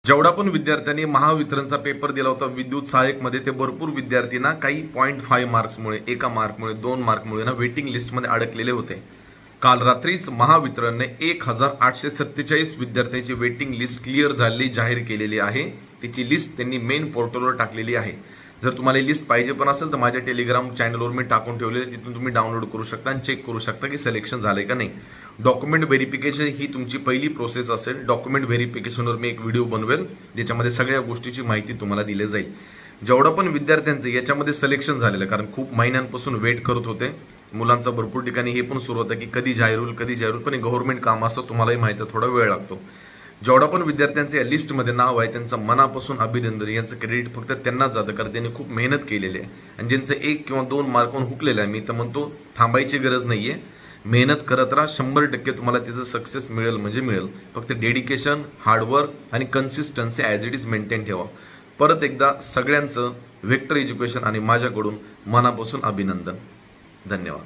जेवढा पण विद्यार्थ्यांनी महावितरणचा पेपर दिला होता विद्युत सहाय्यकमध्ये, ते भरपूर विद्यार्थ्यांना काही 0.5 मार्क्समुळे, एका मार्कमुळे, 2 मार्कमुळे ना वेटिंग लिस्टमध्ये अडकलेले होते. काल रात्रीच महावितरणने 1847 विद्यार्थ्यांची वेटिंग लिस्ट क्लिअर झालेली जाहीर केलेली आहे. त्याची लिस्ट त्यांनी मेन पोर्टलवर टाकलेली आहे. जर तुम्हाला लिस्ट पाहिजे पण असेल तर माझ्या टेलिग्राम चॅनलवर मी टाकून ठेवलेले, तिथून तुम्ही डाउनलोड करू शकता आणि चेक करू शकता की सिलेक्शन झालंय का नाही. डॉक्युमेंट व्हेरिफिकेशन ही तुमची पहिली प्रोसेस असेल. डॉक्युमेंट व्हेरिफिकेशनवर मी एक व्हिडिओ बनवेल ज्याच्यामध्ये सगळ्या गोष्टीची माहिती तुम्हाला दिली जाईल. जेवढं पण विद्यार्थ्यांचं याच्यामध्ये सिलेक्शन झालेलं, कारण खूप महिन्यांपासून वेट करत होते मुलांचा, भरपूर ठिकाणी हे पण सुरू होतं की कधी जाहीर होईल, कधी जाहीर होईल, पण गव्हर्नमेंट काम असं तुम्हालाही माहिती आहे, थोडा वेळ लागतो. जेवढा पण विद्यार्थ्यांचं या लिस्टमध्ये नाव आहे त्यांचं मनापासून अभिनंदन. याचं क्रेडिट फक्त त्यांनाच जातं, कारण त्यांनी खूप मेहनत केलेली आहे. आणि ज्यांचं 1 किंवा 2 मार्कवरून हुकलेलं आहे, मी तर म्हणतो थांबायची गरज नाहीये, मेहनत करत राहा. 100% तुम्हाला त्याचं सक्सेस मिळेल म्हणजे मिळेल. फक्त डेडिकेशन, हार्डवर्क आणि consistency as it is maintain ठेवा. परत एकदा सगळ्यांचं वेक्टर एज्युकेशन आणि माझ्याकडून मनापासून अभिनंदन. धन्यवाद.